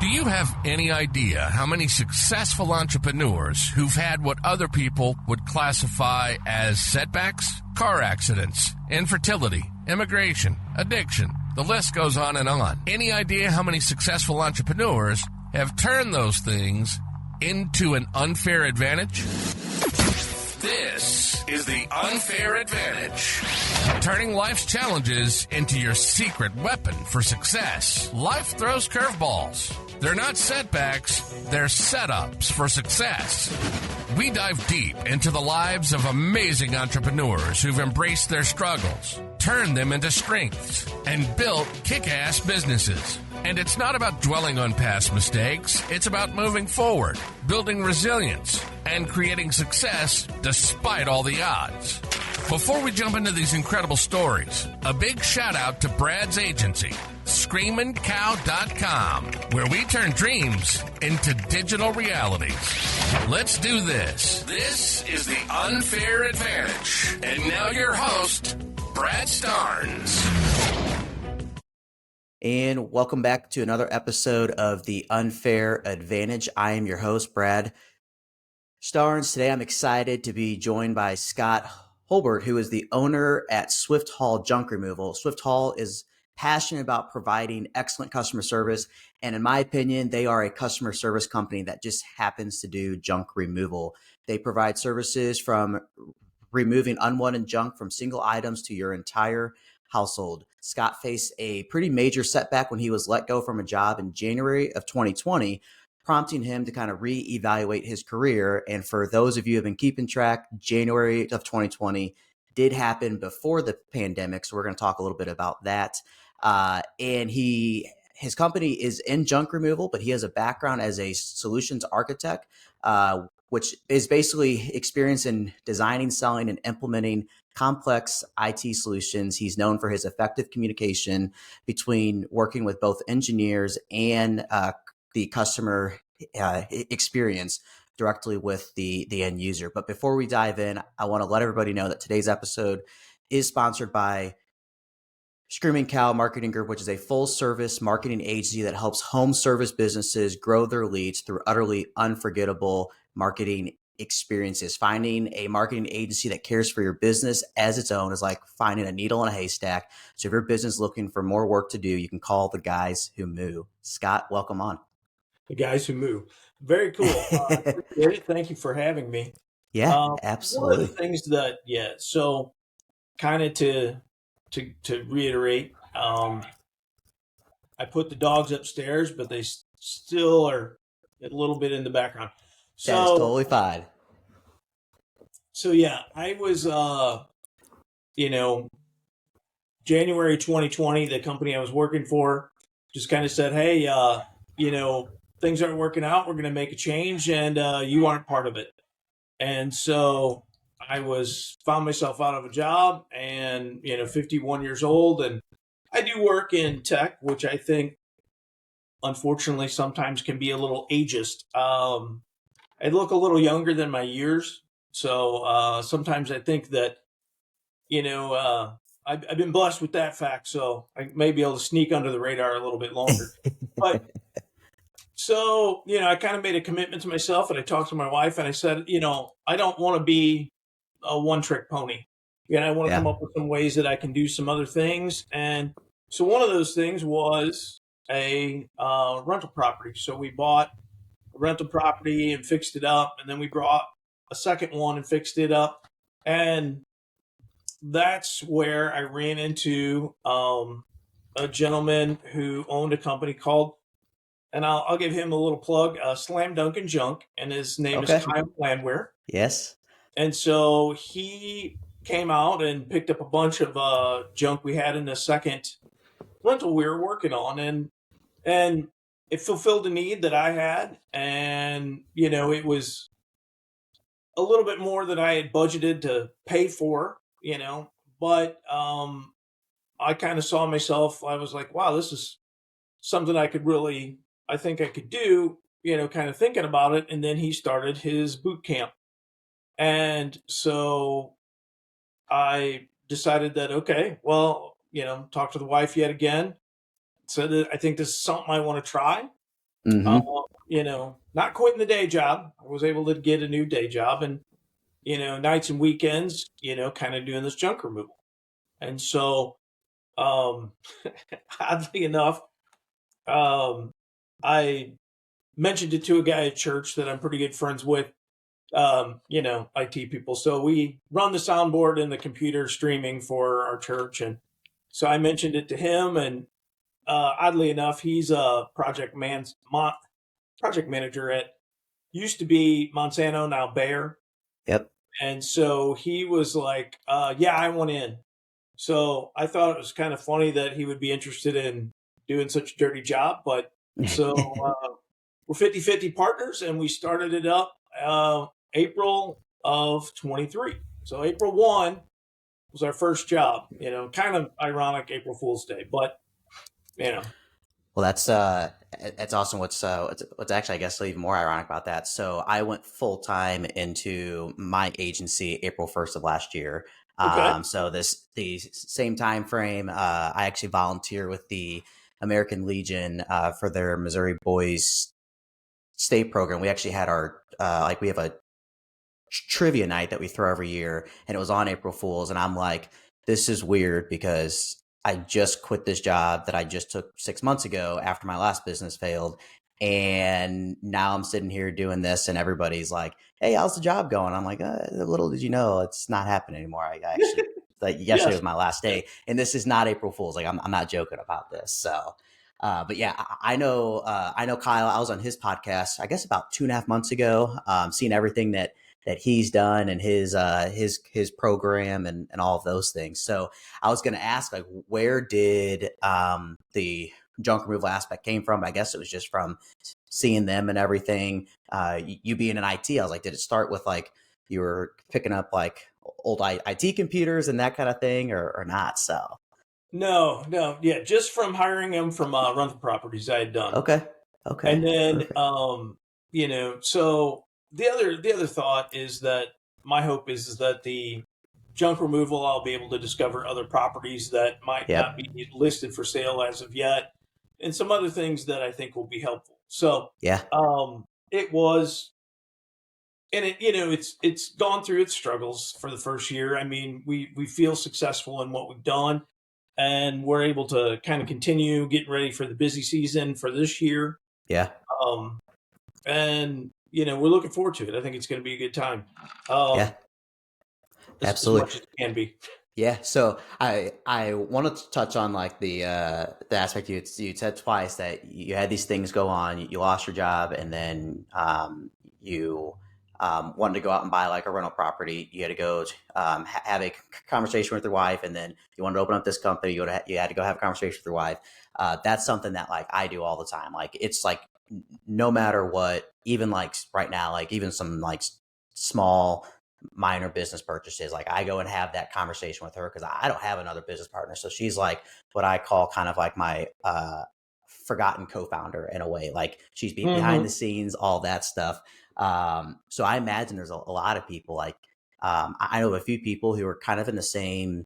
Do you have any idea how many successful entrepreneurs who've had what other people would classify as setbacks? Car accidents, infertility, immigration, addiction, the list goes on and on. Any idea how many successful entrepreneurs have turned those things into an unfair advantage? This is the Unfair Advantage. Turning life's challenges into your secret weapon for success. Life throws curveballs. They're not setbacks, they're setups for success. We dive deep into the lives of amazing entrepreneurs who've embraced their struggles, turned them into strengths, and built kick-ass businesses. And it's not about dwelling on past mistakes, it's about moving forward, building resilience, and creating success despite all the odds. Before we jump into these incredible stories, a big shout out to Brad's agency, ScreamingCow.com, where we turn dreams into digital realities. Let's do this. This is the Unfair Advantage. And now your host, Brad Starnes. And welcome back to another episode of the Unfair Advantage. I am your host, Brad Starnes. Today I'm excited to be joined by Scott Hulbert, who is the owner at Swift Haul Junk Removal. Swift Haul is passionate about providing excellent customer service, and in my opinion, they are a customer service company that just happens to do junk removal. They provide services from removing unwanted junk from single items to your entire household. Scott faced a pretty major setback when he was let go from a job in January of 2020, prompting him to kind of reevaluate his career. And for those of you who have been keeping track, January of 2020 did happen before the pandemic. So we're going to talk a little bit about that. And his company is in junk removal, but he has a background as a solutions architect, which is basically experience in designing, selling, and implementing complex IT solutions. He's known for his effective communication between working with both engineers and the customer experience directly with the end user. But before we dive in, I want to let everybody know that today's episode is sponsored by Screaming Cow Marketing Group, which is a full-service marketing agency that helps home service businesses grow their leads through utterly unforgettable marketing experiences. Finding a marketing agency that cares for your business as its own is like finding a needle in a haystack. So if your business is looking for more work to do, you can call the guys who move. Scott, welcome on. The guys who move. Very cool. Appreciate it. Thank you for having me. Yeah, absolutely. One of the things that, so kind of to reiterate, I put the dogs upstairs, but they still are a little bit in the background. So, that is totally fine. So yeah, I was, January 2020, the company I was working for just kind of said, hey, things aren't working out. We're going to make a change, and you aren't part of it. And so I found myself out of a job and, 51 years old, and I do work in tech, which I think, unfortunately, sometimes can be a little ageist. I look a little younger than my years. So sometimes I think that, I've been blessed with that fact. So I may be able to sneak under the radar a little bit longer. But so, I kind of made a commitment to myself, and I talked to my wife and I said, I don't want to be a one-trick pony. I want to come up with some ways that I can do some other things. And so one of those things was a rental property. So we bought a rental property and fixed it up, and then we brought a second one and fixed it up. And that's where I ran into a gentleman who owned a company called, and I'll give him a little plug, Slam Dunk and Junk, and his name is Kyle Landwehr. Yes. And so he came out and picked up a bunch of junk we had in the second rental we were working on, and it fulfilled a need that I had, and it was a little bit more than I had budgeted to pay for, but I kind of saw myself. I was like, wow, this is something I think I could do, kind of thinking about it. And then he started his boot camp. And so I decided that, okay, well, talk to the wife yet again, said that I think this is something I want to try. Mm-hmm. Not quitting the day job. I was able to get a new day job and, nights and weekends, kind of doing this junk removal. And so, um, oddly enough, I mentioned it to a guy at church that I'm pretty good friends with, IT people. So we run the soundboard and the computer streaming for our church. And so I mentioned it to him. And oddly enough, he's a project manager at used to be Monsanto, now Bayer. Yep. And so he was like, yeah, I want in. So I thought it was kind of funny that he would be interested in doing such a dirty job. But so we're 50-50 partners, and we started it up April of 23. So April 1 was our first job, kind of ironic April Fool's Day, but, Well, that's awesome. What's actually, I guess, even more ironic about that. So I went full time into my agency April 1st of last year. okay. So the same time frame, I actually volunteer with the American Legion for their Missouri Boys State program. We actually had our we have a trivia night that we throw every year, and it was on April Fools. And I'm like, this is weird because I just quit this job that I just took 6 months ago after my last business failed. And now I'm sitting here doing this, and everybody's like, hey, how's the job going? I'm like, little did you know, it's not happening anymore. I actually, like, yesterday Yes. was my last day, and this is not April Fool's. Like, I'm not joking about this. So, but yeah, I know Kyle. I was on his podcast, I guess about 2.5 months ago, seeing everything that he's done and his program and all of those things. So I was going to ask, like, where did the junk removal aspect came from? I guess it was just from seeing them and everything. You being in IT, I was like, did it start with like you were picking up like old IT computers and that kind of thing, or not? So No, yeah, just from hiring him from rental properties I had done. okay, And then, perfect. so the other thought is that my hope is that the junk removal, I'll be able to discover other properties that might not Yep. be listed for sale as of yet, and some other things that I think will be helpful. So, Yeah. it was, and it's gone through its struggles for the first year. I mean, we feel successful in what we've done, and we're able to kind of continue getting ready for the busy season for this year. Yeah. Um, and we're looking forward to it. I think it's going to be a good time, Yeah. as Absolutely. much as it can be. Yeah, so I wanted to touch on like the aspect you said twice that you had these things go on, you lost your job, and then you wanted to go out and buy like a rental property. You had to go have a conversation with your wife, and then you wanted to open up this company. You had to go have a conversation with your wife. That's something that like I do all the time. Like it's like no matter what, even like right now, like even some like small minor business purchases, like I go and have that conversation with her because I don't have another business partner. So she's like what I call kind of like my forgotten co-founder in a way. Like she's behind the Mm-hmm. scenes, all that stuff. So I imagine there's a lot of people like I know a few people who are kind of in the same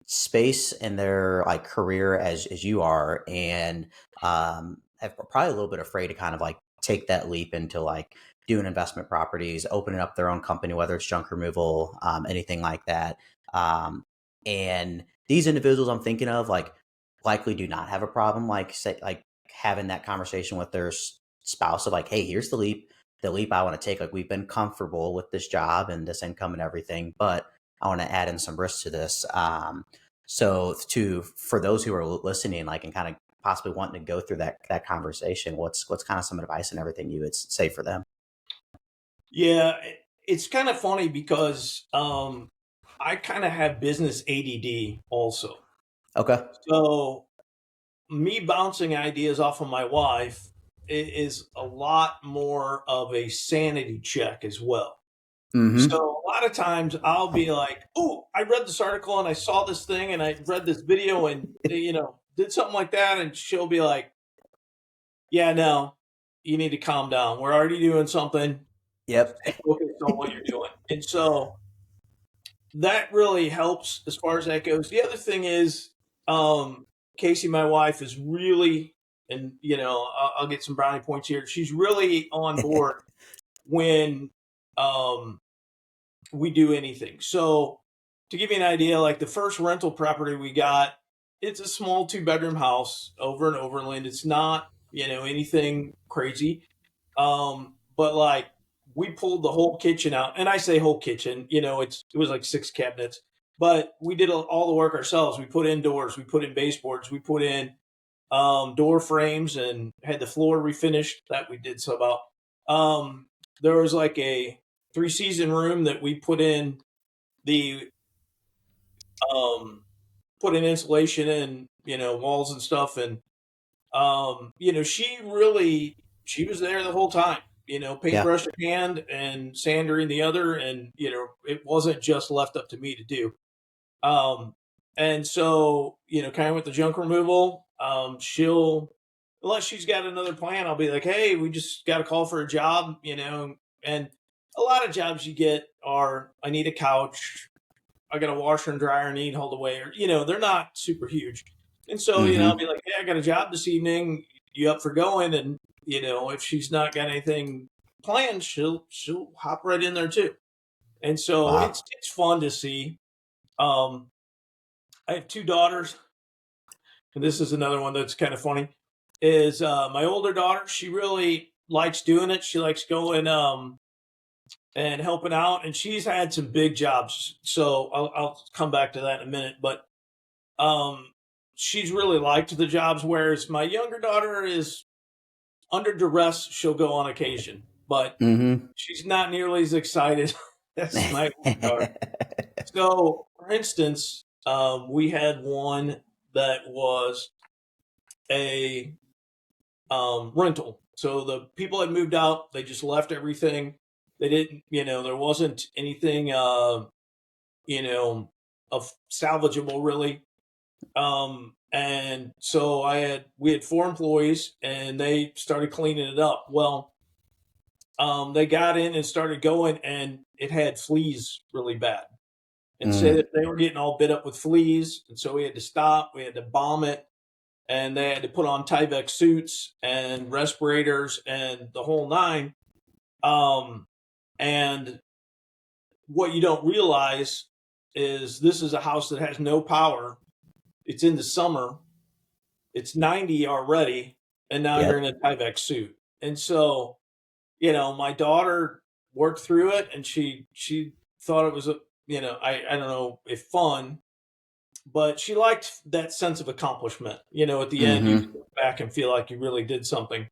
space in their like career as you are, and have probably a little bit afraid to kind of like take that leap into like doing investment properties, opening up their own company, whether it's junk removal, anything like that. And these individuals I'm thinking of like likely do not have a problem like say like having that conversation with their spouse of like, hey, here's the leap I want to take. Like we've been comfortable with this job and this income and everything, but I want to add in some risk to this. So for those who are listening, like and kind of possibly wanting to go through that conversation, what's kind of some advice and everything you would say for them? Yeah, it's kind of funny because I kind of have business ADD also. Okay. So me bouncing ideas off of my wife is a lot more of a sanity check as well. Mm-hmm. So a lot of times I'll be like, "Oh, I read this article and I saw this thing and I read this video and did something like that," and she'll be like, "Yeah, no, you need to calm down. We're already doing something. Yep. Stay focused on what you're doing." And so that really helps as far as that goes. The other thing is, Casey, my wife, is really and I'll get some brownie points here. She's really on board when we do anything. So to give you an idea, like the first rental property we got, it's a small 2-bedroom house over in Overland. It's not, anything crazy. But like we pulled the whole kitchen out, and I say whole kitchen, it was like 6 cabinets, but we did all the work ourselves. We put in doors, we put in baseboards, we put in door frames, and had the floor refinished. That we did so about. There was like a 3-season room that we put in the put in insulation and walls and stuff, and she was there the whole time, paintbrush in hand and sander in the other, and it wasn't just left up to me to do. And so kind of with the junk removal, she'll, unless she's got another plan, I'll be like, hey, we just got a call for a job, and a lot of jobs you get are, I need a couch, I got a washer and dryer I need hauled away, or they're not super huge. And so I'll be like, hey, I got a job this evening, you up for going? And if she's not got anything planned, she'll hop right in there too. And so Wow. it's fun to see. I have 2 daughters, and this is another one that's kind of funny. Is my older daughter, she really likes doing it. She likes going and helping out, and she's had some big jobs. So I'll come back to that in a minute. But she's really liked the jobs, whereas my younger daughter is under duress. She'll go on occasion, but she's not nearly as excited as my older daughter. So, for instance, we had one that was a rental. So the people had moved out. They just left everything. They didn't, there wasn't anything, of salvageable really. And so we had 4 employees, and they started cleaning it up. Well, they got in and started going, and it had fleas really bad. And so they were getting all bit up with fleas. And so we had to stop, we had to bomb it, and they had to put on Tyvek suits and respirators and the whole 9. And what you don't realize is this is a house that has no power. It's in the summer. It's 90 already, and now you're in a Tyvek suit. And so, my daughter worked through it, and she thought it was I don't know if fun, but she liked that sense of accomplishment. At the end, you look back and feel like you really did something.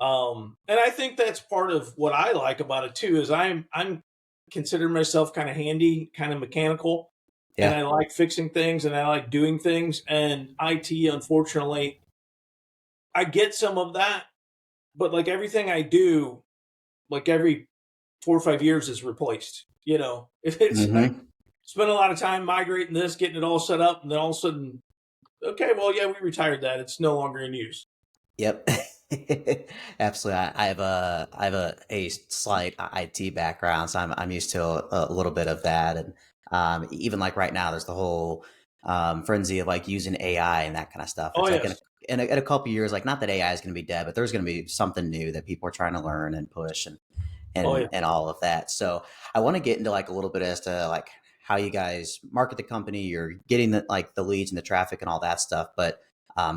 And I think that's part of what I like about it too, is I'm consider myself kind of handy, kind of mechanical. And I like fixing things, and I like doing things. And IT, unfortunately, I get some of that, but like everything I do, like every 4 or 5 years is replaced. It's I spend a lot of time migrating this, getting it all set up, and then all of a sudden, okay, well, yeah, we retired that. It's no longer in use. Yep. Absolutely. I have a slight IT background, so I'm used to a little bit of that. And even like right now, there's the whole frenzy of like using AI and that kind of stuff. It's like in a couple of years, like not that AI is going to be dead, but there's going to be something new that people are trying to learn and push and all of that. So I want to get into like a little bit as to like how you guys market the company, you're getting the leads and the traffic and all that stuff. But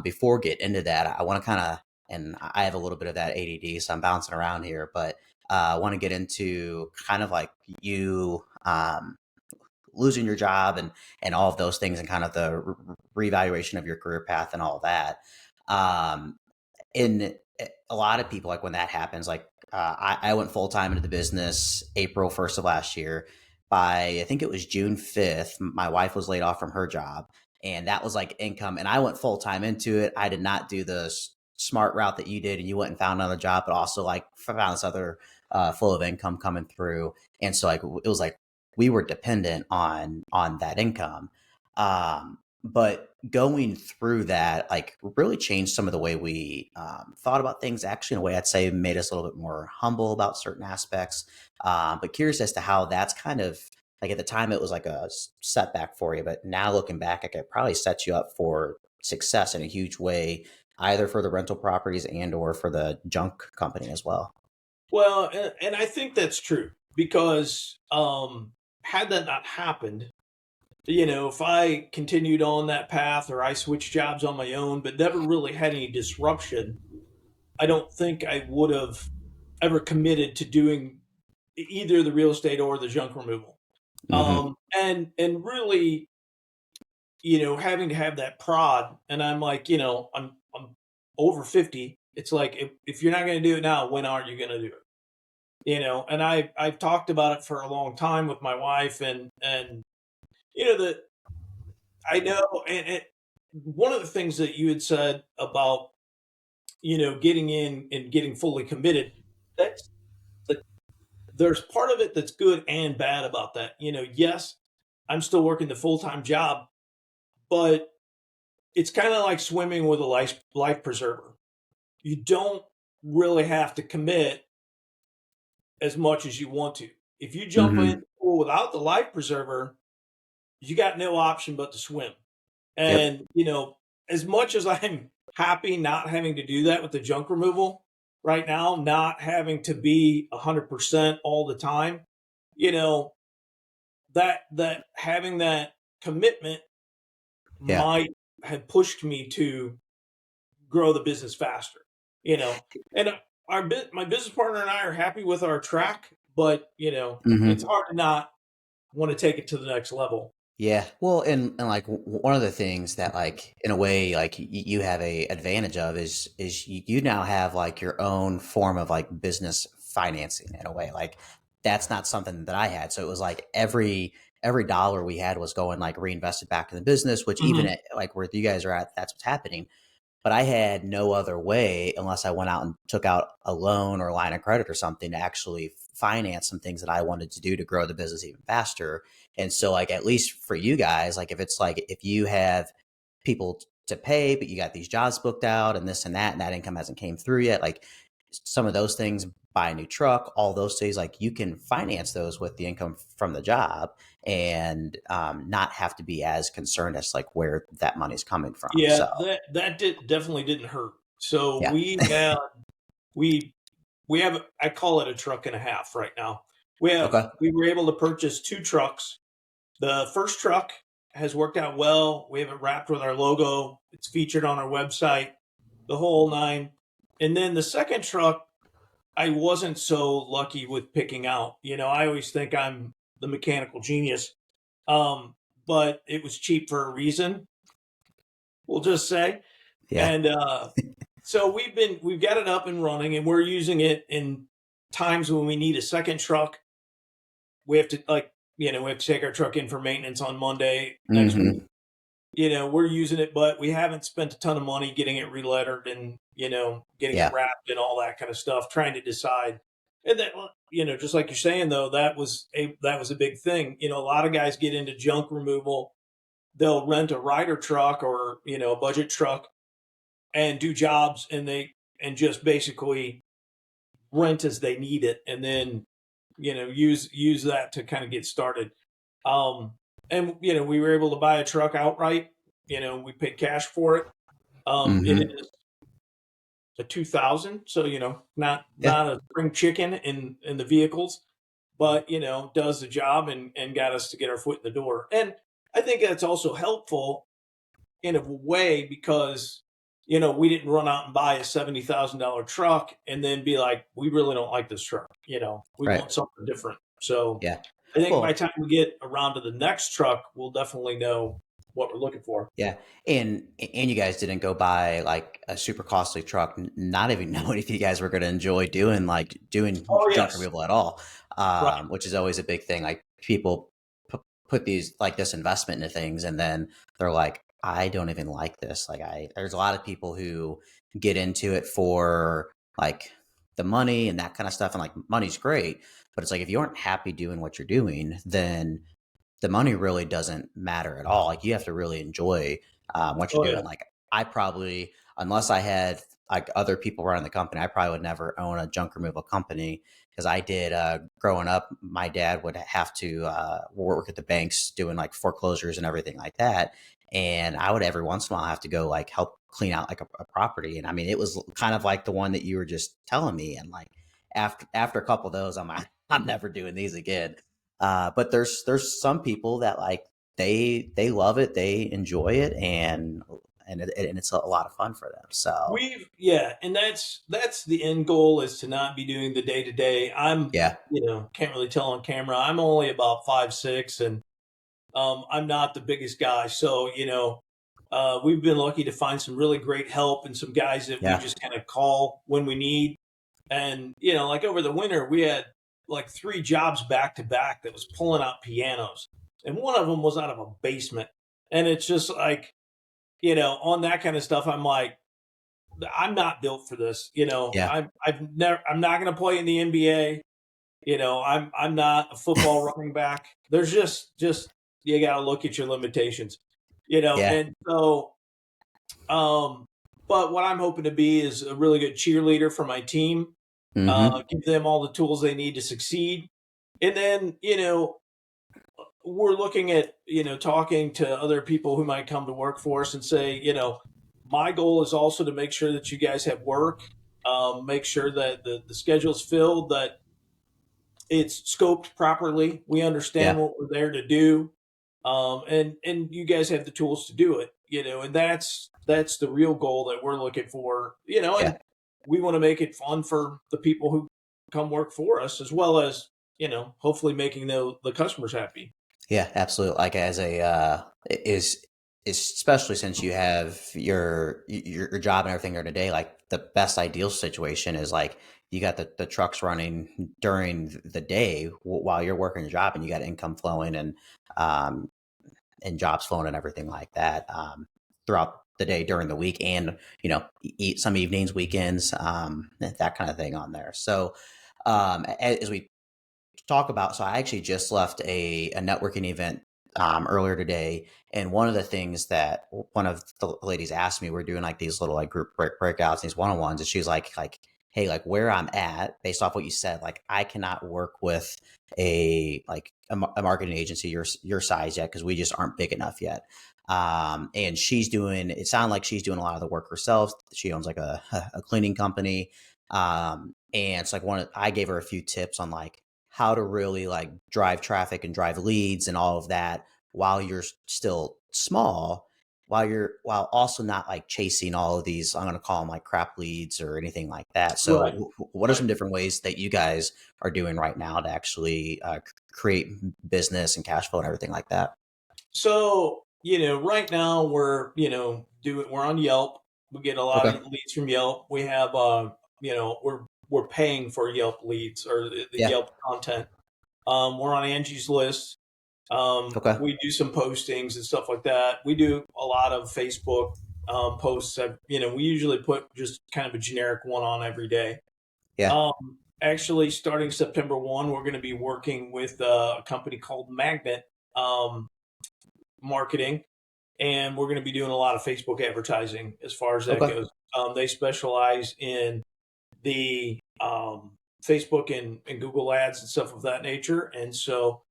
before get into that, I want to kind of, and I have a little bit of that ADD, so I'm bouncing around here, but I want to get into kind of like you losing your job and all of those things, and kind of the reevaluation of your career path and all that. In a lot of people, like when that happens, like I went full time into the business April 1st of last year. By I think it was June 5th, my wife was laid off from her job, and that was like income. And I went full time into it. I did not do the smart route that you did, and you went and found another job, but also like found this other flow of income coming through. And so like it was like we were dependent on that income. But going through that, like really changed some of the way we thought about things. Actually, in a way, I'd say made us a little bit more humble about certain aspects. But curious as to how that's kind of like at the time it was like a setback for you, but now looking back, like it probably sets you up for success in a huge way. either for the rental properties and or for the junk company as well. Well, and I think that's true because had that not happened, if I continued on that path or I switched jobs on my own, but never really had any disruption, I don't think I would have ever committed to doing either the real estate or the junk removal. Mm-hmm. And really, having to have that prod, and I'm like, I'm over 50. It's like if you're not going to do it now, when are you going to do it? And I've talked about it for a long time with my wife, and that I know, and one of the things that you had said about getting in and getting fully committed, that's the there's part of it that's good and bad about that. Yes, I'm still working the full-time job, but it's kind of like swimming with a life preserver. You don't really have to commit as much as you want to. If you jump in Mm-hmm. the pool without the life preserver, you got no option but to swim. Yep. And, as much as I'm happy not having to do that with the junk removal right now, not having to be 100% all the time, you know, that having that commitment Yeah. might have pushed me to grow the business faster, you know. And my business partner and I are happy with our track, but it's Mm-hmm. hard to not want to take it to the next level. Yeah. Well, and like one of the things that like in a way like you have a advantage of is you now have like your own form of like business financing in a way. Like that's not something that I had. So it was like every dollar we had was going like reinvested back in the business, which even Hmm. at like where you guys are at, that's what's happening. But I had no other way unless I went out and took out a loan or a line of credit or something to actually finance some things that I wanted to do to grow the business even faster. And so, like, at least for you guys, like, if it's like, if you have people to pay, but you got these jobs booked out and this and that income hasn't came through yet, like some of those things, buy a new truck, all those things, like you can finance those with the income from the job and not have to be as concerned as like where that money's coming from. Yeah, So, definitely didn't hurt. So yeah. we we have I call it a truck and a half right now. Okay. We were able to purchase two trucks. The first truck has worked out well. We have it wrapped with our logo. It's featured on our website, the whole nine. And then the second truck, I wasn't so lucky with picking out. I always think I'm the mechanical genius. But it was cheap for a reason, we'll just say. Yeah. And so we've got it up and running, and we're using it in times when we need a second truck. We have to we have to take our truck in for maintenance on Monday next week. Hmm. We're using it, but we haven't spent a ton of money getting it relettered and getting it Yeah. wrapped and all that kind of stuff. Trying to decide, and that just like you're saying though, that was a big thing. A lot of guys get into junk removal. They'll rent a rider truck or a budget truck and do jobs, and just basically rent as they need it, and then use that to kind of get started. And we were able to buy a truck outright. We paid cash for it. It Hmm. is a 2000, so not Yeah. a spring chicken in the vehicles, but does the job and got us to get our foot in the door. And I think that's also helpful in a way because we didn't run out and buy a $70,000 truck and then be like, we really don't like this truck. We Right. want something different. So Yeah. I think by the Well, time we get around to the next truck, we'll definitely know what we're looking for. yeah. And you guys didn't go buy like a super costly truck, not even knowing if you guys were going to enjoy doing Oh junk yes, removal at all, right. which is always a big thing. Like people put these like this investment into things, and then they're like, I don't even like this. Like there's a lot of people who get into it for like the money and that kind of stuff, and like money's great, but it's like if you aren't happy doing what you're doing, then the money really doesn't matter at all. Like you have to really enjoy what you're Oh yeah. doing. Like I probably, unless I had like other people running the company, I probably would never own a junk removal company because I did growing up. My dad would have to work at the banks doing like foreclosures and everything like that. And I would every once in a while have to go like help clean out like a property. And I mean, it was kind of like the one that you were just telling me. And like after a couple of those, I'm like, I'm never doing these again. But there's some people that like they love it, they enjoy it, and it's a lot of fun for them. So and that's the end goal, is to not be doing the day to day. I'm, yeah, can't really tell on camera. I'm only about 5'6", and I'm not the biggest guy. So, we've been lucky to find some really great help and some guys that we yeah, just kind of call when we need. And, like over the winter, we had like 3 jobs back to back that was pulling out pianos. And one of them was out of a basement. And it's just like, on that kind of stuff, I'm like, I'm not built for this. yeah, I'm not going to play in the NBA. I'm not a football running back. There's just you got to look at your limitations. yeah. And so, but what I'm hoping to be is a really good cheerleader for my team. Mm-hmm. Give them all the tools they need to succeed. And then, we're looking at, talking to other people who might come to work for us and say, my goal is also to make sure that you guys have work, make sure that the schedule's filled, that it's scoped properly. We understand Yeah, what we're there to do. And you guys have the tools to do it, and that's the real goal that we're looking for, yeah. and we want to make it fun for the people who come work for us, as well as, hopefully making the customers happy. Yeah, absolutely. Like as a is especially since you have your job and everything during the day, like the best ideal situation is like you got the trucks running during the day while you're working your job, and you got income flowing um and jobs flowing and everything like that throughout the day during the week, and eat some evenings, weekends, that kind of thing on there. So as we talk about, so I actually just left a networking event earlier today, and one of the things that one of the ladies asked me, we're doing like these little like group breakouts, these one-on-ones, and she's like, hey, like where I'm at, based off what you said, like I cannot work with a marketing agency your size yet, because we just aren't big enough yet. And it sounded like she's doing a lot of the work herself. She owns like a cleaning company. And it's like I gave her a few tips on like how to really like drive traffic and drive leads and all of that while you're still small, while also not like chasing all of these, I'm going to call them like crap leads or anything like that. So Right. what are Right. some different ways that you guys are doing right now to actually create business and cash flow and everything like that? So, right now we're on Yelp. We get a lot Okay. of leads from Yelp. We have, we're paying for Yelp leads, or the Yeah. Yelp content. We're on Angie's List. Okay. We do some postings and stuff like that. We do a lot of Facebook posts. We usually put just kind of a generic one on every day. Yeah. Actually, starting September 1, we're going to be working with a company called Magnet Marketing, and we're going to be doing a lot of Facebook advertising as far as that Okay. goes. They specialize in the Facebook and Google ads and stuff of that nature. And so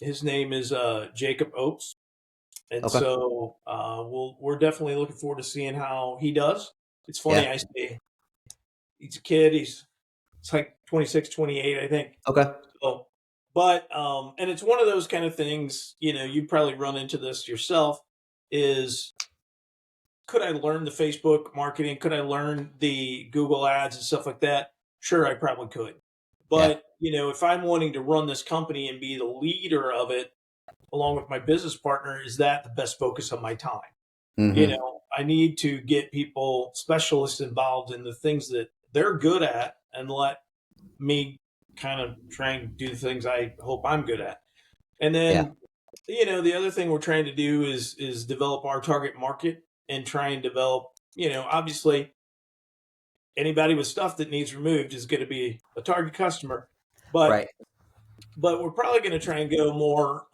his name is Jacob Oates. And Okay. so we're definitely looking forward to seeing how he does. It's funny, Yeah. I say he's a kid. It's like 26, 28, I think. Okay. So, but and it's one of those kind of things, you probably run into this yourself, is could I learn the Facebook marketing? Could I learn the Google ads and stuff like that? Sure, I probably could. Yeah. But, if I'm wanting to run this company and be the leader of it along with my business partner, is that the best focus of my time? Mm-hmm. I need to get people, specialists, involved in the things that they're good at, and let me kind of try and do the things I hope I'm good at. And Yeah. then, the other thing we're trying to do is develop our target market, and try and develop, obviously anybody with stuff that needs removed is going to be a target customer, but Right. we're probably going to try and go more,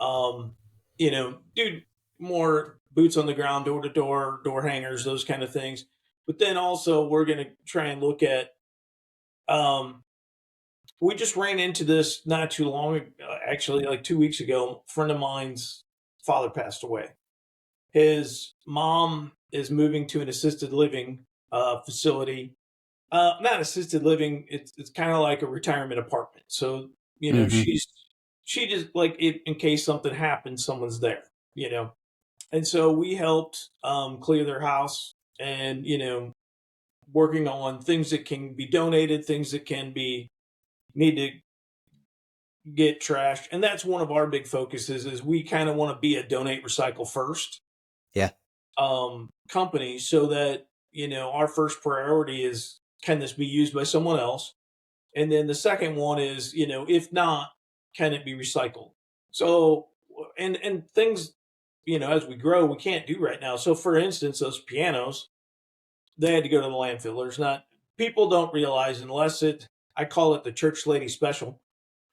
do more boots on the ground, door to door, door hangers, those kind of things. But then also we're going to try and look at, we just ran into this not too long, actually like 2 weeks ago. A friend of mine's father passed away. His mom is moving to an assisted living facility. Not assisted living. It's kind of like a retirement apartment. So, Hmm. she just like it in case something happens, someone's there, And so we helped clear their house and, working on things that can be donated, things that can be need to get trashed. And that's one of our big focuses is we kind of want to be a donate recycle first Yeah. company so that, our first priority is can this be used by someone else? And then the second one is, if not, can it be recycled? So and things, as we grow, we can't do right now. So for instance, those pianos, they had to go to the landfill. There's not people don't realize unless I call it the church lady special.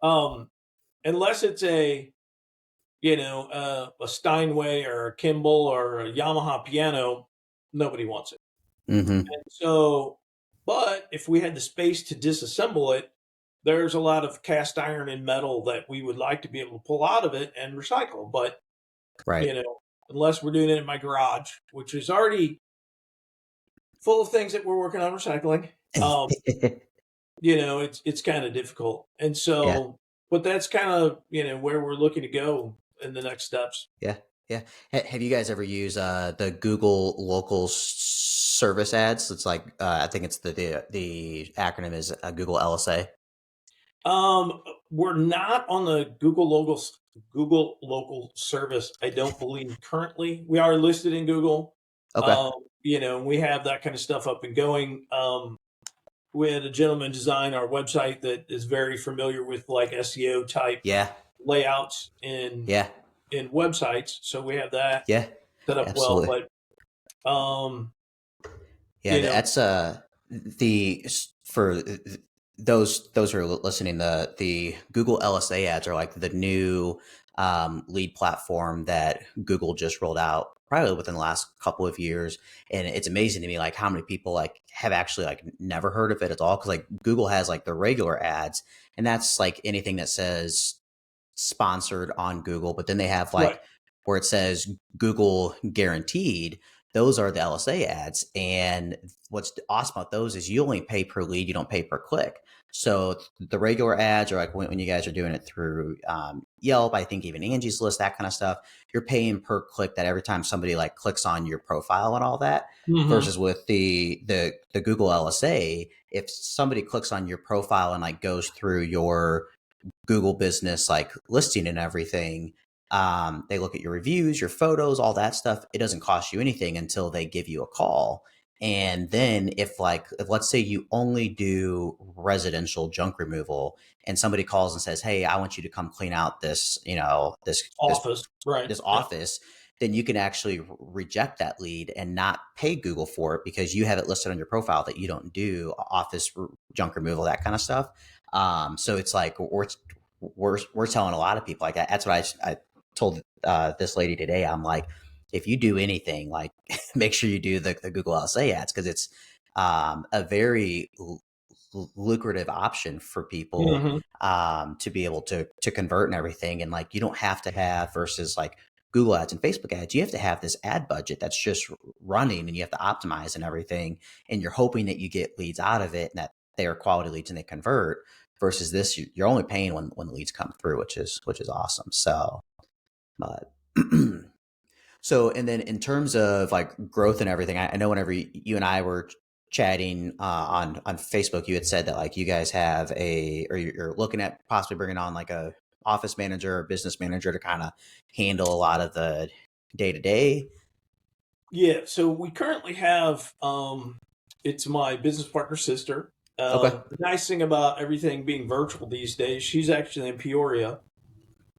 Um, unless it's a Steinway or a Kimball or a Yamaha piano, nobody wants it. Hmm. And so, but if we had the space to disassemble it, there's a lot of cast iron and metal that we would like to be able to pull out of it and recycle. But, Right. unless we're doing it in my garage, which is already full of things that we're working on recycling, it's kind of difficult. And Yeah. so, but that's kind of, where we're looking to go in the next steps. Yeah. Yeah. Have you guys ever used the Google local service ads? It's like I think it's the acronym is Google LSA. We're not on the Google local service. I don't believe currently. We are listed in Google. Okay. We have that kind of stuff up and going. We had a gentleman design our website that is very familiar with like SEO type Yeah. layouts in Yeah. websites. So we have that Yeah. set up well. Absolutely. But Yeah. That's the for those who are listening, the Google LSA ads are like the new lead platform that Google just rolled out probably within the last couple of years. And it's amazing to me like how many people like have actually like never heard of it at all. Cause like Google has like the regular ads and that's like anything that says sponsored on Google, but then they have right. like where it says Google guaranteed. Those are the LSA ads. And what's awesome about those is you only pay per lead, you don't pay per click. So the regular ads are like when you guys are doing it through Yelp, I think even Angie's List, that kind of stuff, you're paying per click that every time somebody like clicks on your profile and all that. Mm-hmm. Versus with the Google LSA, if somebody clicks on your profile and like goes through your Google business like listing and everything, they look at your reviews, your photos, all that stuff. It doesn't cost you anything until they give you a call. And then if let's say you only do residential junk removal and somebody calls and says, hey, I want you to come clean out this, Office. Right. this Yep. office, then you can actually reject that lead and not pay Google for it because you have it listed on your profile that you don't do office junk removal, that kind of stuff. So it's like we're telling a lot of people like that. That's what I told this lady today. I'm like, if you do anything, like make sure you do the Google LSA ads because it's a very lucrative option for people Mm-hmm. to be able to convert and everything. And like you don't have to have versus like Google ads and Facebook ads, you have to have this ad budget that's just running and you have to optimize and everything. And you're hoping that you get leads out of it and that they are quality leads and they convert versus this, you're only paying when the leads come through, which is awesome. So, but so, and then in terms of like growth and everything, I know whenever you and I were chatting on Facebook, you had said that like you guys have or you're looking at possibly bringing on like a office manager or business manager to kind of handle a lot of the day to day. Yeah. So we currently have it's my business partner's sister. Okay. The nice thing about everything being virtual these days, she's actually in Peoria.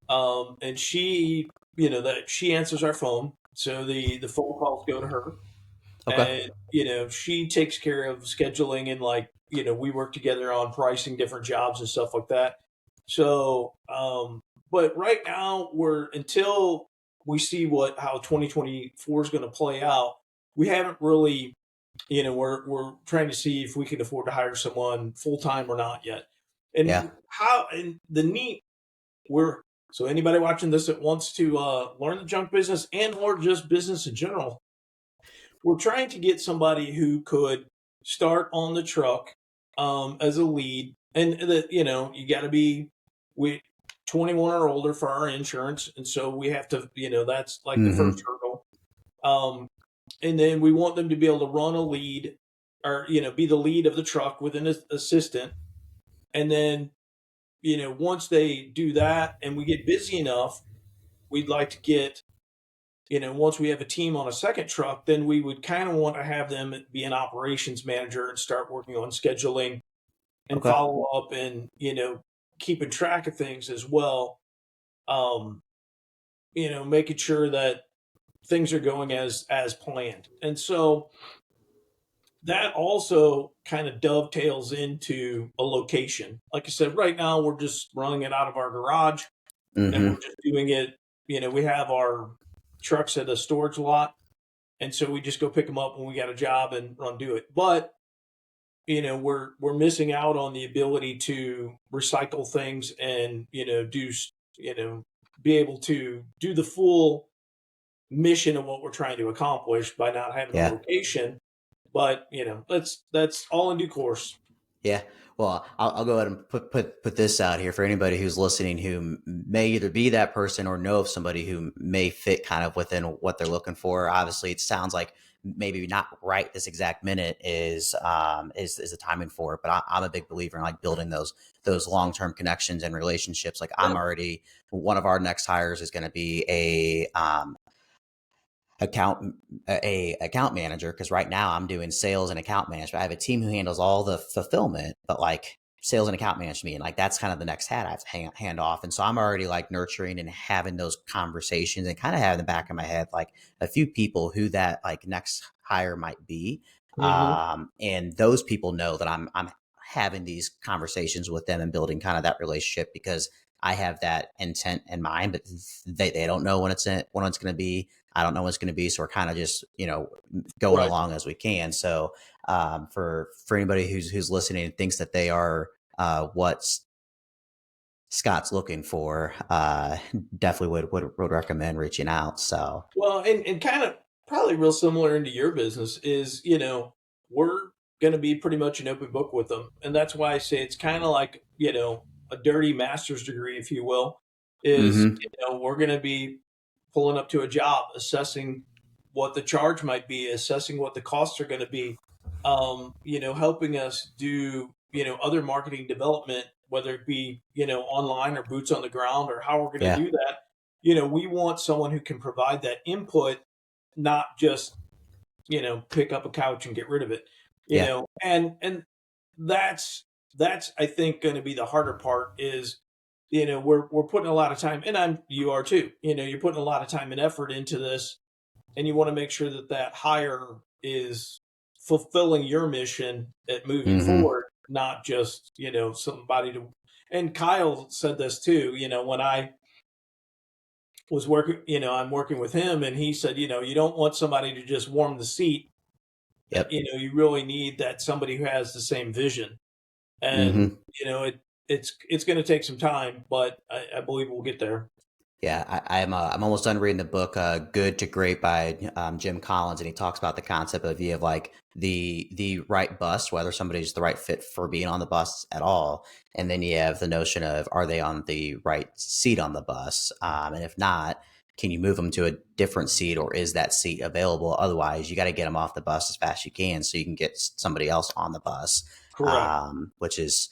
And she, that she answers our phone. So the phone calls go to her. Okay. And, she takes care of scheduling and like, we work together on pricing different jobs and stuff like that. So, but right now until we see how 2024 is going to play out, we haven't really, we're trying to see if we can afford to hire someone full time or not yet. Yeah. And the neat, so anybody watching this that wants to learn the junk business and or just business in general, we're trying to get somebody who could start on the truck as a lead, and that you got to be we 21 or older for our insurance, and so we have to that's like the first hurdle. And then we want them to be able to run a lead, or be the lead of the truck with an assistant, and then once they do that and we get busy enough, we'd like to get once we have a team on a second truck, then we would kind of want to have them be an operations manager and start working on scheduling and Okay. follow up, and keeping track of things as well. um Making sure that things are going as planned. And so that also kind of dovetails into a location. Like I said, right now we're just running it out of our garage, and we're just doing it. We have our trucks at a storage lot, and so we just go pick them up when we got a job and run do it. But we're missing out on the ability to recycle things and do be able to do the full mission of what we're trying to accomplish by not having a Yeah. location. But that's all in due course. Yeah. Well, I'll go ahead and put this out here for anybody who's listening who may either be that person or know of somebody who may fit kind of within what they're looking for. Obviously, it sounds like maybe not right this exact minute is the timing for it, but I'm a big believer in like building those long-term connections and relationships. Like I'm already, one of our next hires is going to be a account manager, because right now I'm doing sales and account management. I have a team who handles all the fulfillment, but like sales and account management, and like that's kind of the next hat I have to hand off. And so I'm already like nurturing and having those conversations and kind of have in the back of my head like a few people who that like next hire might be. And those people know that I'm having these conversations with them and building kind of that relationship, because I have that intent in mind, but they don't know when it's going to be. I don't know when it's going to be. So we're kind of just, going along as we can. So for anybody who's listening and thinks that they are what Scott's looking for, definitely would recommend reaching out. So, well, and kind of probably real similar into your business is, we're going to be pretty much an open book with them. And that's why I say it's kind of like, a dirty master's degree, if you will, is, we're going to be pulling up to a job, assessing what the charge might be, assessing what the costs are going to be, helping us do, other marketing development, whether it be, online or boots on the ground, or how we're going to do that. We want someone who can provide that input, not just, pick up a couch and get rid of it, and that's I think going to be the harder part is, we're putting a lot of time, and you are too, you're putting a lot of time and effort into this, and you want to make sure that hire is fulfilling your mission at moving forward, not just, somebody to, and Kyle said this too, when I was working, I'm working with him, and he said, you don't want somebody to just warm the seat. You really need that somebody who has the same vision. And, it's going to take some time, but I believe we'll get there. Yeah, I'm almost done reading the book "Good to Great" by Jim Collins, and he talks about the concept of you have like the right bus, whether somebody's the right fit for being on the bus at all, and then you have the notion of are they on the right seat on the bus, and if not, can you move them to a different seat, or is that seat available? Otherwise, you got to get them off the bus as fast as you can so you can get somebody else on the bus. Correct. Which is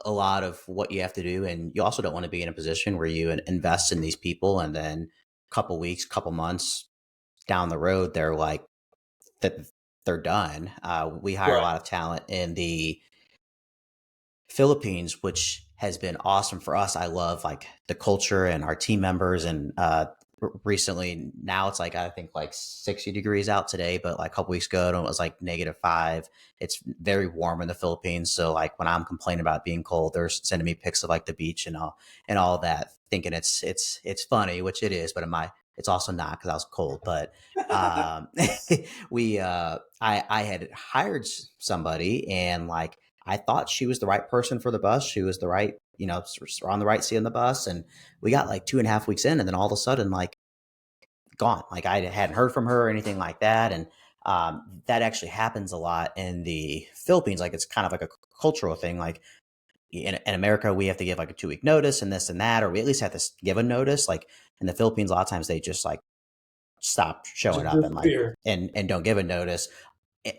a lot of what you have to do. And you also don't want to be in a position where you invest in these people and then a couple weeks, couple months down the road, they're like that they're done. We hire a lot of talent in the Philippines, which has been awesome for us. I love like the culture and our team members, and recently now it's like I think like 60 degrees out today, but like a couple weeks ago it was like -5. It's very warm in the Philippines, so like when I'm complaining about being cold, they're sending me pics of like the beach and all that, thinking it's funny, which it is, but it's also not, because I was cold. But I had hired somebody, and like I thought she was the right person for the bus. She was the right, on the right seat on the bus. And we got like 2.5 weeks in, and then all of a sudden, like, gone. Like I hadn't heard from her or anything like that. And That actually happens a lot in the Philippines. Like it's kind of like a cultural thing. Like in America, we have to give like a 2 week notice and this and that, or we at least have to give a notice. Like in the Philippines, a lot of times they just like stop showing Just up and like disappear. and don't give a notice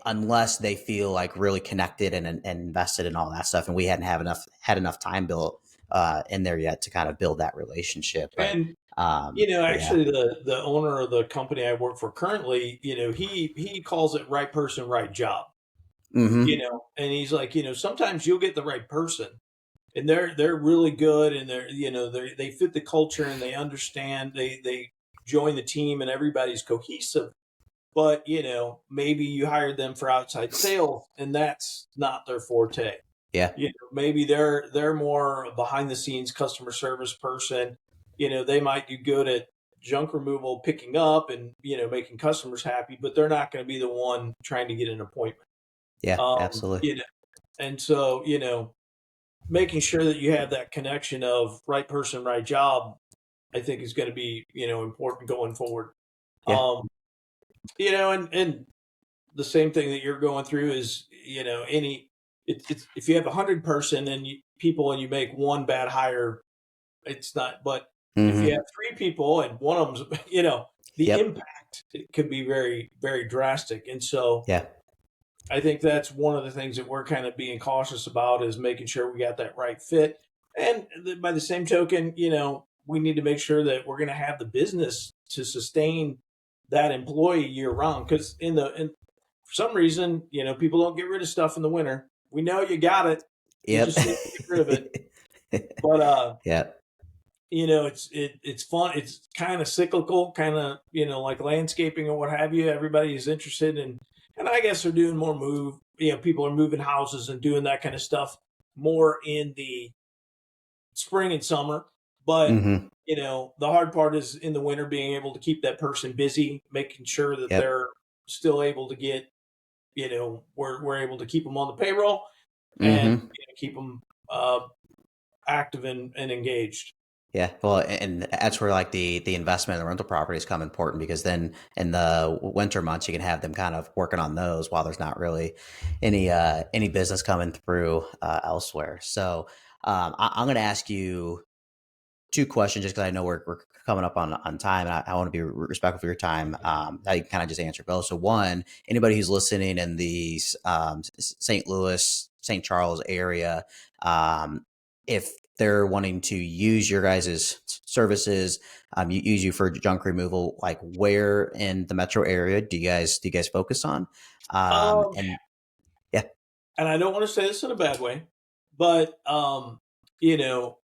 unless they feel like really connected and invested in all that stuff. And we hadn't have had enough time built in there yet to kind of build that relationship. And But yeah. actually, the owner of the company I work for currently, he calls it right person, right job. Hmm. And he's like, sometimes you'll get the right person, and they're really good, and they fit the culture, and they understand, they join the team, and everybody's cohesive. But maybe you hired them for outside sales, and that's not their forte. Yeah. Maybe they're more a behind the scenes customer service person. They might do good at junk removal, picking up, and making customers happy, but they're not going to be the one trying to get an appointment. Yeah. Um, Absolutely. you know, and so making sure that you have that connection of right person, right job, I think is going to be important going forward. Yeah. Um, and the same thing that you're going through is it's if you have 100 person and people and you make one bad hire, it's not. But if you Hmm. have 3 people and one of them's the Yep. impact, it could be very, very drastic. And so Yeah. I think that's one of the things that we're kind of being cautious about, is making sure we got that right fit. And by the same token, we need to make sure that we're going to have the business to sustain that employee year round. Because for some reason, people don't get rid of stuff in the winter. We know you got it. You Yep. just need to get rid of it. But Yeah. it's fun. It's kind of cyclical, kind of like landscaping or what have you. Everybody is interested in, and I guess they're doing more move. People are moving houses and doing that kind of stuff more in the spring and summer. But Hmm. the hard part is in the winter, being able to keep that person busy, making sure that Yep. they're still able to get, we're able to keep them on the payroll and Hmm. keep them active and engaged. Yeah, well, and that's where like the investment in the rental properties come important, because then in the winter months you can have them kind of working on those while there's not really any business coming through elsewhere. So I'm going to ask you 2 questions just because I know we're coming up on time, and I want to be respectful of your time. Now you can kind of just answer both. So one, anybody who's listening in the St. Louis, St. Charles area, if they're wanting to use your guys' services, use you for junk removal, like where in the metro area do you guys focus on? Um, And yeah. and I don't want to say this in a bad way, but you know,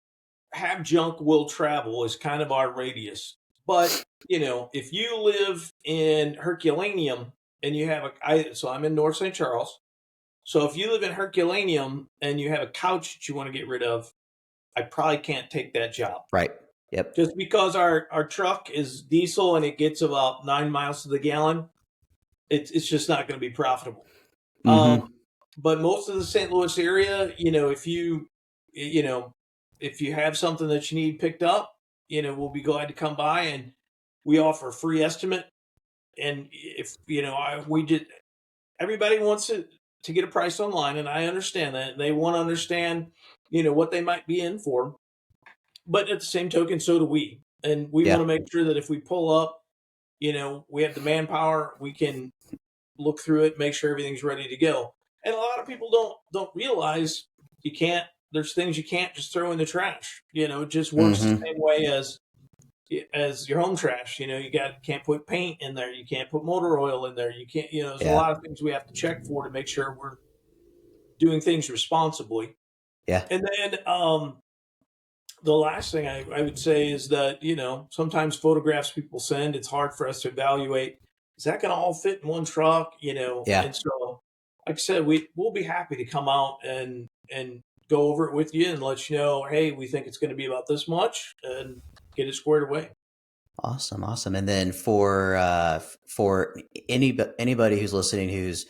have junk will travel is kind of our radius. But if you live in Herculaneum and you have so I'm in North St. Charles. So if you live in Herculaneum and you have a couch that you want to get rid of, I probably can't take that job, Right. Yep. just because our truck is diesel and it gets about 9 miles to the gallon. It's just not going to be profitable. Um, Hmm. but most of the St. Louis area, you know, if you have something that you need picked up, we'll be glad to come by, and we offer a free estimate. And if we did, everybody wants to get a price online, and I understand that they want to understand, what they might be in for. But at the same token, so do we, and we want Yeah. to make sure that if we pull up, we have the manpower, we can look through it, make sure everything's ready to go. And a lot of people don't realize you can't. There's things you can't just throw in the trash. It just works the Hmm. same way as your home trash. You can't put paint in there. You can't put motor oil in there. You can't. There's a Yeah. lot of things we have to check for to make sure we're doing things responsibly. Yeah. And then the last thing I would say is that sometimes photographs people send, it's hard for us to evaluate, is that going to all fit in one truck, Yeah. and so like I said, we'll be happy to come out and go over it with you and let you know, hey, we think it's going to be about this much, and get it squared away. Awesome, awesome. And then for anybody who's listening, who's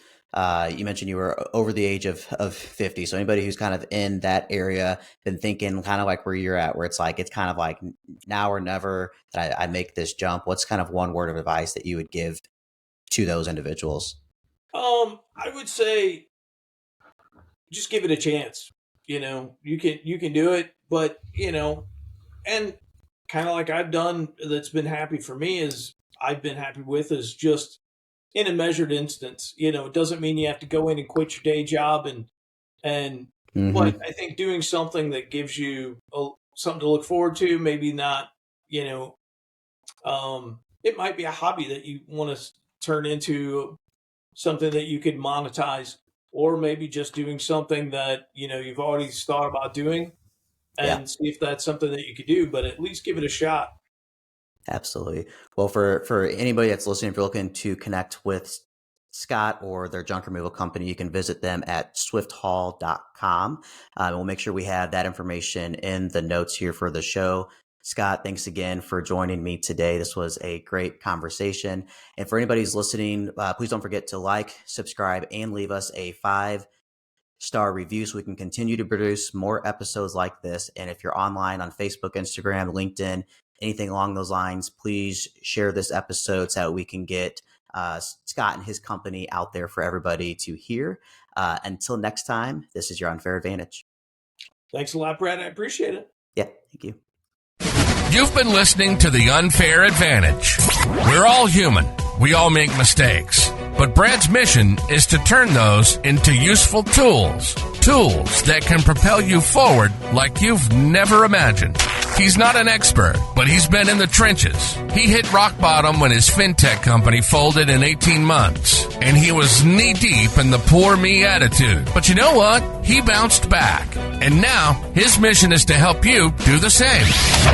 you mentioned you were over the age of 50. So anybody who's kind of in that area, been thinking kind of like where you're at, where it's kind of like now or never that I make this jump. What's kind of one word of advice that you would give to those individuals? I would say just give it a chance. You can do it, but and kind of like I've done that's been happy for me is just in a measured instance. It doesn't mean you have to go in and quit your day job and but I think doing something that gives you something to look forward to, maybe not, it might be a hobby that you want to turn into something that you could monetize, or maybe just doing something that, you've already thought about doing and see if that's something that you could do, but at least give it a shot. Absolutely. Well, for anybody that's listening, if you're looking to connect with Scott or their junk removal company, you can visit them at swifthall.com. We'll make sure we have that information in the notes here for the show. Scott, thanks again for joining me today. This was a great conversation. And for anybody who's listening, please don't forget to like, subscribe, and leave us a 5-star review so we can continue to produce more episodes like this. And if you're online on Facebook, Instagram, LinkedIn, anything along those lines, please share this episode so that we can get Scott and his company out there for everybody to hear. Until next time, this is your Unfair Advantage. Thanks a lot, Brad. I appreciate it. Yeah, thank you. You've been listening to The Unfair Advantage. We're all human. We all make mistakes. But Brad's mission is to turn those into useful tools. Tools that can propel you forward like you've never imagined. He's not an expert, but he's been in the trenches. He hit rock bottom when his fintech company folded in 18 months, and he was knee-deep in the poor me attitude. But you know what? He bounced back, and now his mission is to help you do the same.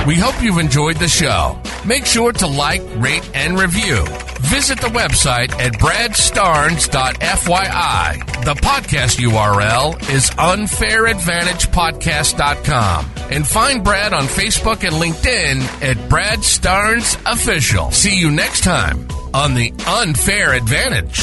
We hope you've enjoyed the show. Make sure to like, rate, and review. Visit the website at bradstarnes.fyi. The podcast URL is unfairadvantagepodcast.com. And find Brad on Facebook and LinkedIn at Brad Starnes Official. See you next time on The Unfair Advantage.